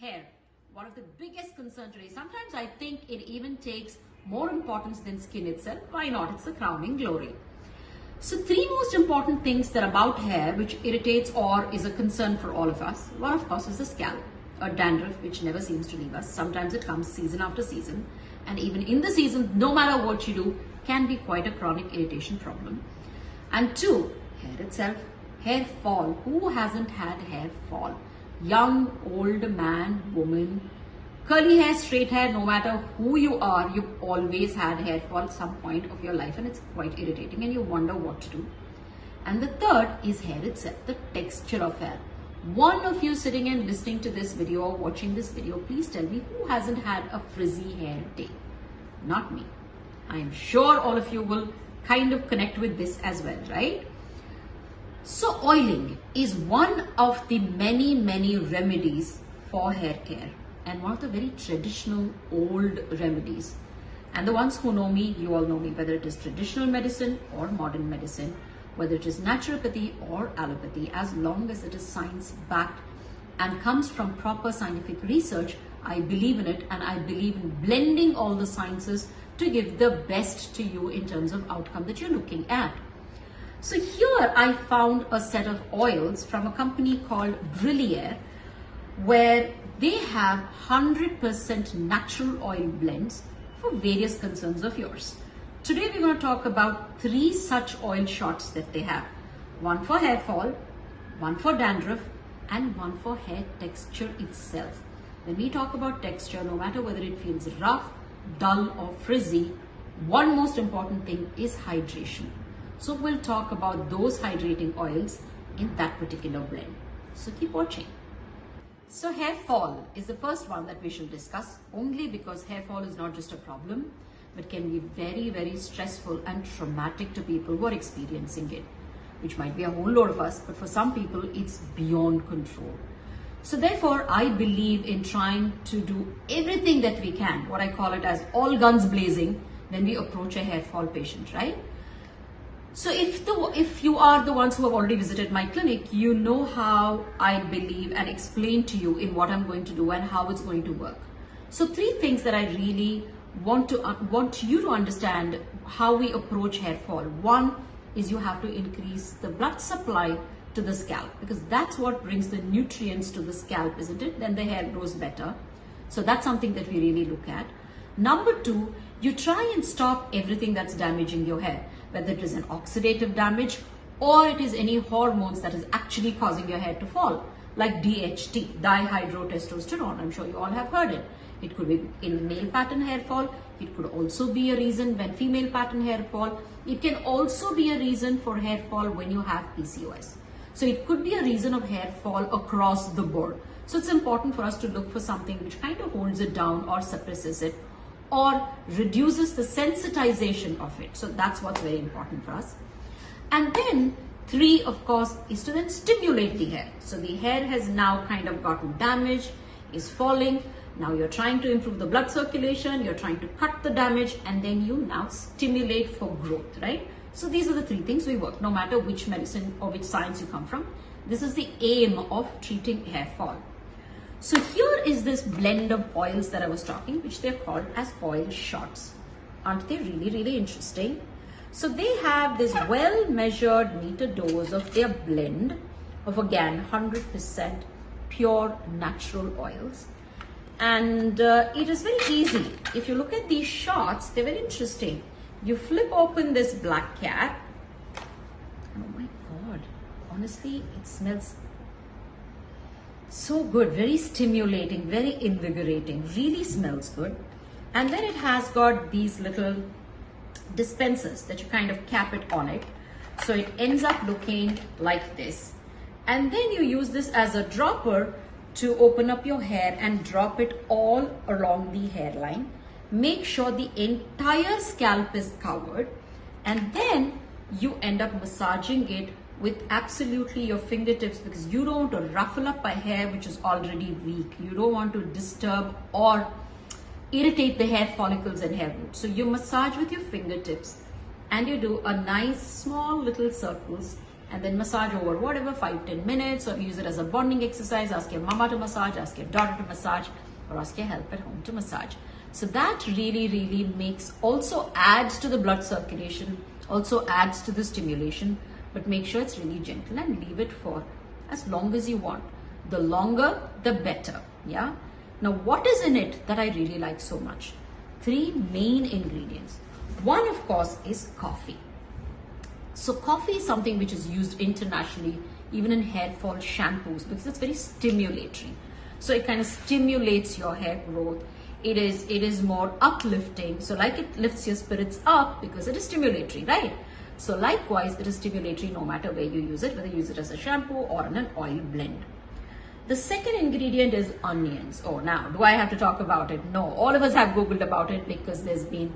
hair, one of the biggest concerns today. Sometimes I think it even takes more importance than skin itself. Why not? It's the crowning glory. So three most important things that are about hair which irritates or is a concern for all of us. One, of course, is the scalp or dandruff, which never seems to leave us. Sometimes it comes season after season, and even in the season, no matter what you do, can be quite a chronic irritation problem. And two, hair itself, hair fall. Who hasn't had hair fall? Young, old, man, woman, curly hair, straight hair, no matter who you are, you've always had hair fall at some point of your life, and it's quite irritating and you wonder what to do. And the third is hair itself, the texture of hair. One of you sitting and listening to this video or watching this video, please tell me who hasn't had a frizzy hair day? Not me. I am sure all of you will kind of connect with this as well, right? So oiling is one of the many remedies for hair care, and one of the very traditional old remedies. And the ones who know me, you all know me, whether it is traditional medicine or modern medicine, whether it is naturopathy or allopathy, as long as it is science backed and comes from proper scientific research, I believe in it, and I believe in blending all the sciences to give the best to you in terms of outcome that you're looking at. So here I found a set of oils from a company called Brillier, where they have 100% natural oil blends for various concerns of yours. Today we're going to talk about three such oil shots that they have. One for hair fall, one for dandruff, and one for hair texture itself. When we talk about texture, no matter whether it feels rough, dull, or frizzy, one most important thing is hydration. So we'll talk about those hydrating oils in that particular blend. So keep watching. So hair fall is the first one that we should discuss, only because hair fall is not just a problem, but can be very stressful and traumatic to people who are experiencing it, which might be a whole lot of us, but for some people it's beyond control. So therefore, I believe in trying to do everything that we can, what I call it as all guns blazing, when we approach a hair fall patient, right? So if you are the ones who have already visited my clinic, you know how I believe and explain to you in what I'm going to do and how it's going to work. So three things that I really want you to understand how we approach hair fall. One is you have to increase the blood supply to the scalp, because that's what brings the nutrients to the scalp, isn't it? Then the hair grows better. So that's something that we really look at. Number two, you try and stop everything that's damaging your hair, whether it is an oxidative damage or it is any hormones that is actually causing your hair to fall, like DHT, dihydrotestosterone. I'm sure you all have heard it. It could be in male pattern hair fall. It could also be a reason when female pattern hair fall. It can also be a reason for hair fall when you have PCOS. So it could be a reason of hair fall across the board. So it's important for us to look for something which kind of holds it down or suppresses it or reduces the sensitization of it. So that's what's very important for us. And then three, of course, is to then stimulate the hair. So the hair has now kind of gotten damaged, is falling. Now you're trying to improve the blood circulation, you're trying to cut the damage, and then you now stimulate for growth, right? So these are the three things we work, no matter which medicine or which science you come from. This is the aim of treating hair fall. So here is this blend of oils that I was talking, which they're called as oil shots. Aren't they really interesting? So they have this well-measured meter dose of their blend of, again, 100% pure natural oils. And it is very easy. If you look at these shots, they're very interesting. You flip open this black cap. Oh my God, honestly, it smells so good, very stimulating, very invigorating, really smells good. And then it has got these little dispensers that you kind of cap it on it. So it ends up looking like this. And then you use this as a dropper to open up your hair and drop it all along the hairline. Make sure the entire scalp is covered, and then you end up massaging it with absolutely your fingertips, because you don't want to ruffle up a hair which is already weak. You don't want to disturb or irritate the hair follicles and hair roots. So you massage with your fingertips and you do a nice small little circles, and then massage over whatever 5-10 minutes, or use it as a bonding exercise. Ask your mama to massage, ask your daughter to massage, or ask your help at home to massage. So that really makes, also adds to the blood circulation, also adds to the stimulation, but make sure it's really gentle and leave it for as long as you want. The longer, the better. Yeah. Now, what is in it that I really like so much? 3 main ingredients. One, of course, is coffee. So coffee is something which is used internationally, even in hair fall shampoos, because it's very stimulatory. So it kind of stimulates your hair growth. It is more uplifting. So like it lifts your spirits up because it is stimulatory, right? So likewise, it is stimulatory no matter where you use it, whether you use it as a shampoo or in an oil blend. The second ingredient is onions. Oh, now, do I have to talk about it? No, all of us have Googled about it because there's been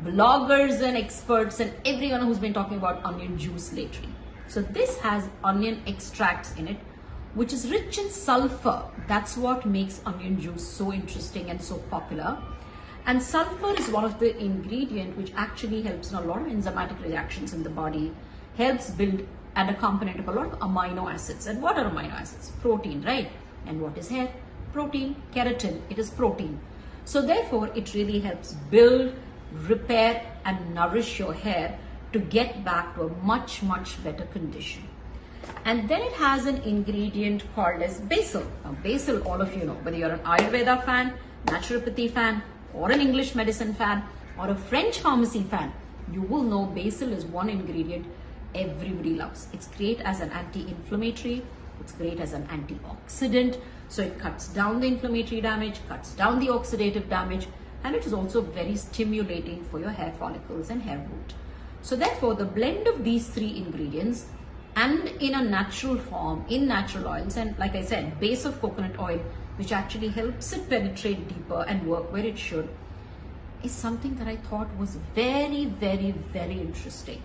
bloggers and experts and everyone who's been talking about onion juice lately. So this has onion extracts in it, which is rich in sulfur. That's what makes onion juice so interesting and so popular. And sulfur is one of the ingredients which actually helps in a lot of enzymatic reactions in the body, helps build and a component of a lot of amino acids. And what are amino acids? Protein, right? And what is hair? Protein, keratin, it is protein. So therefore, it really helps build, repair and nourish your hair to get back to a much better condition. And then it has an ingredient called as basil. Now basil, all of you know, whether you're an Ayurveda fan, naturopathy fan, or an English medicine fan, or a French pharmacy fan, you will know basil is one ingredient everybody loves. It's great as an anti-inflammatory, it's great as an antioxidant, so it cuts down the inflammatory damage, cuts down the oxidative damage, and it is also very stimulating for your hair follicles and hair root. So therefore, the blend of these 3 ingredients, and in a natural form, in natural oils, and like I said, base of coconut oil, which actually helps it penetrate deeper and work where it should, is something that I thought was very interesting.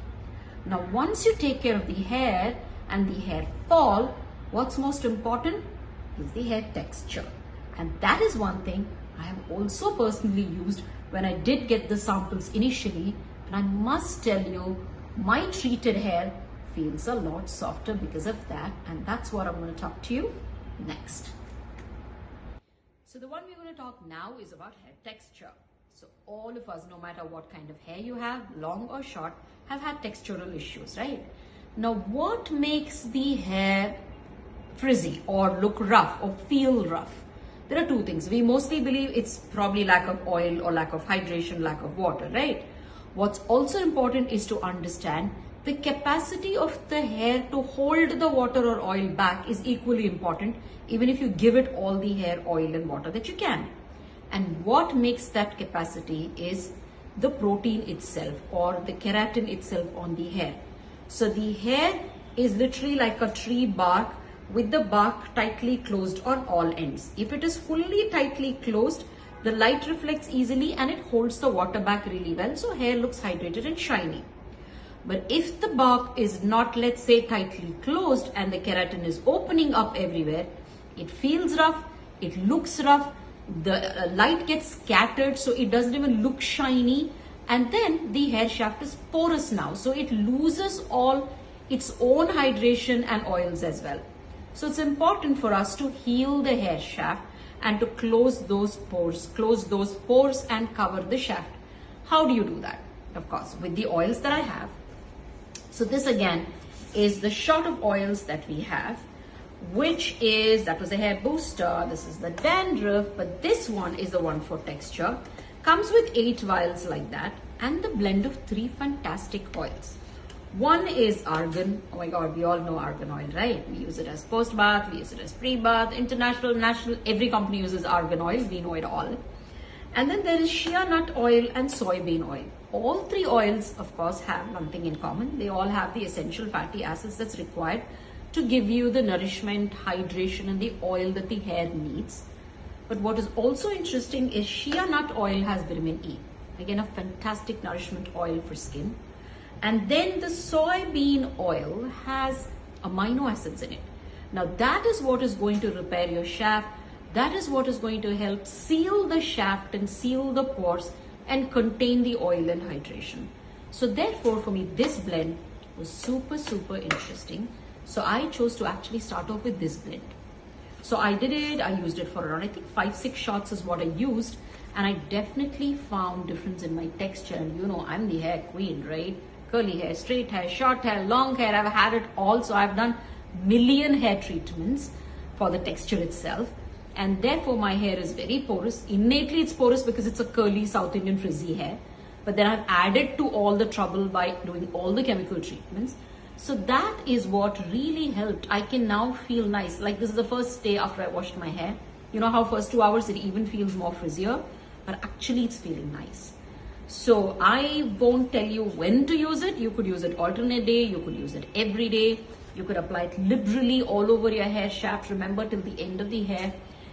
Now, once you take care of the hair and the hair fall, what's most important is the hair texture. And that is one thing I have also personally used when I did get the samples initially. And I must tell you, my treated hair feels a lot softer because of that. And that's what I'm going to talk to you next. So the one we're going to talk now is about hair texture. So all of us, no matter what kind of hair you have, long or short, have had textural issues, right? Now, what makes the hair frizzy or look rough or feel rough? There are 2 things. We mostly believe it's probably lack of oil or lack of hydration, lack of water, right? What's also important is to understand the capacity of the hair to hold the water or oil back is equally important, even if you give it all the hair oil and water that you can. And what makes that capacity is the protein itself or the keratin itself on the hair. So the hair is literally like a tree bark with the bark tightly closed on all ends. If it is fully tightly closed, the light reflects easily and it holds the water back really well, so hair looks hydrated and shiny. But if the bark is not, let's say, tightly closed and the keratin is opening up everywhere, it feels rough, it looks rough, the light gets scattered, so it doesn't even look shiny, and then the hair shaft is porous now, so it loses all its own hydration and oils as well. So it's important for us to heal the hair shaft and to close those pores and cover the shaft. How do you do that? Of course, with the oils that I have. So this again is the shot of oils that we have, which is, that was a hair booster, this is the dandruff, but this one is the one for texture. Comes with 8 vials like that, and the blend of 3 fantastic oils. One is argan. Oh my god, we all know argan oil, right? We use it as post bath, we use it as pre-bath, international, national, every company uses argan oil, we know it all. And then there is shea nut oil and soybean oil. All 3 oils, of course, have one thing in common. They all have the essential fatty acids that's required to give you the nourishment, hydration, and the oil that the hair needs. But what is also interesting is shea nut oil has vitamin E. Again, a fantastic nourishment oil for skin. And then the soybean oil has amino acids in it. Now that is what is going to repair your shaft. That is what is going to help seal the shaft and seal the pores and contain the oil and hydration. So therefore, for me, this blend was super interesting. So I chose to actually start off with this blend. So I did it, I used it for around, I think 5-6 shots is what I used. And I definitely found difference in my texture. And you know, I'm the hair queen, right? Curly hair, straight hair, short hair, long hair, I've had it all. So I've done million hair treatments for the texture itself. And therefore my hair is very porous. Innately it's porous because it's a curly South Indian frizzy hair. But then I've added to all the trouble by doing all the chemical treatments. So that is what really helped. I can now feel nice. Like this is the first day after I washed my hair. You know how first 2 hours it even feels more frizzier, but actually it's feeling nice. So I won't tell you when to use it. You could use it alternate day. You could use it every day. You could apply it liberally all over your hair shaft. Remember, till the end of the hair.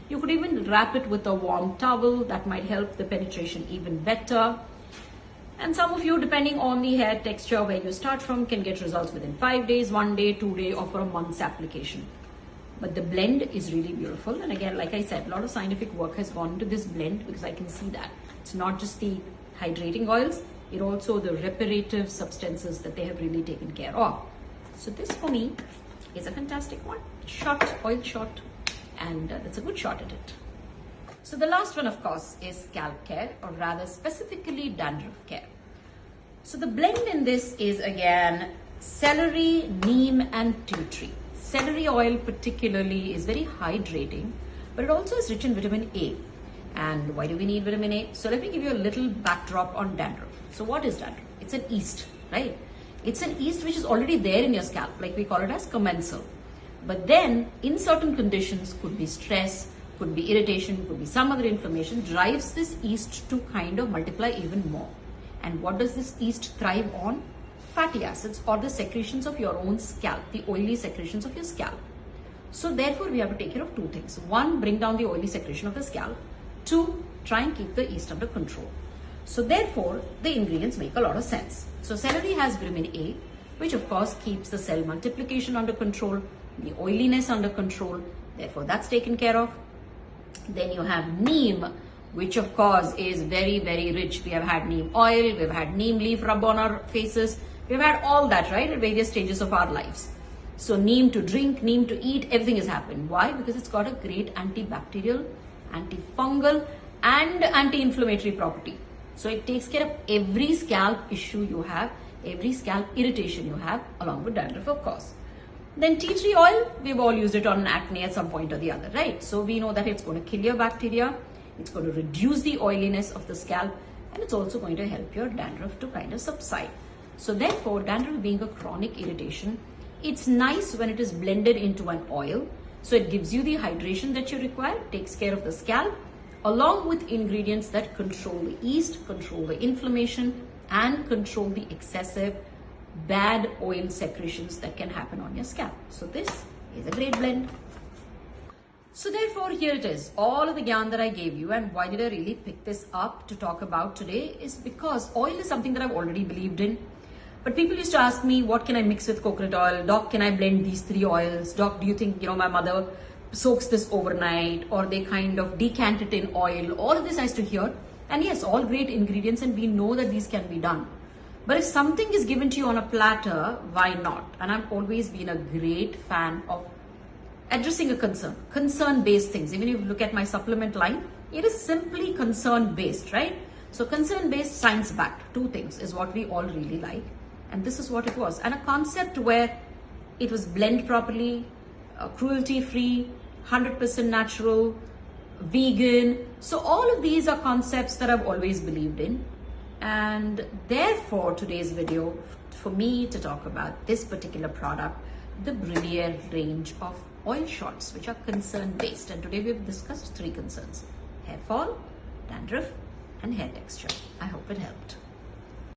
You could even wrap it with a warm towel. That might help the penetration even better. And some of you, depending on the hair texture where you start from, can get results within 5 days, 1 day, 2 days, or for a month's application. But the blend is really beautiful. And again, like I said, a lot of scientific work has gone into this blend because I can see that. It's not just the hydrating oils, it also the reparative substances that they have really taken care of. So this for me is a fantastic one. Shot, oil shot, and that's a good shot at it. So the last one, of course, is scalp care, or rather specifically dandruff care. So the blend in this is again celery, neem and tea tree. Celery oil particularly is very hydrating, but it also is rich in vitamin A. And why do we need vitamin A? So let me give you a little backdrop on dandruff. So what is dandruff? It's an yeast, right? It's an yeast which is already there in your scalp, like we call it as commensal. But then in certain conditions, could be stress, could be irritation, could be some other inflammation, drives this yeast to kind of multiply even more. And what does this yeast thrive on? Fatty acids, or the secretions of your own scalp, the oily secretions of your scalp. So therefore we have to take care of two things. One, bring down the oily secretion of the scalp. Two, try and keep the yeast under control. So therefore the ingredients make a lot of sense. So celery has vitamin A, which of course keeps the cell multiplication under control, the oiliness under control. Therefore that's taken care of. Then you have neem, which of course is very, very rich. We have had neem oil, we've had neem leaf rub on our faces. We've had all that, right, at various stages of our lives. So neem to drink, neem to eat, everything has happened. Why? Because it's got a great antibacterial, antifungal and anti-inflammatory property. So it takes care of every scalp issue you have, every scalp irritation you have, along with dandruff, of course. Then tea tree oil, we've all used it on acne at some point or the other, right? So we know that it's going to kill your bacteria, it's going to reduce the oiliness of the scalp, and it's also going to help your dandruff to kind of subside. So therefore, dandruff being a chronic irritation, it's nice when it is blended into an oil. So it gives you the hydration that you require, takes care of the scalp, along with ingredients that control the yeast, control the inflammation, and control the excessive bad oil secretions that can happen on your scalp. So this is a great blend. So therefore, here it is, all of the yarn that I gave you. And why did I really pick this up to talk about today is because oil is something that I've already believed in. But people used to ask me, what can I mix with coconut oil? Doc, can I blend these 3 oils? Doc, do you think, my mother soaks this overnight, or they kind of decant it in oil? All of this I used to hear. And yes, all great ingredients, and we know that these can be done. But if something is given to you on a platter, why not? And I've always been a great fan of addressing a concern-based things. Even if you look at my supplement line, it is simply concern-based, right? So concern-based, science-backed, 2 things is what we all really like. And this is what it was. And a concept where it was blended properly, cruelty-free, 100% natural, vegan. So all of these are concepts that I've always believed in. And therefore today's video, for me to talk about this particular product, the Brillare range of oil shots, which are concern-based. And today we've discussed 3 concerns: hair fall, dandruff, and hair texture. I hope it helped.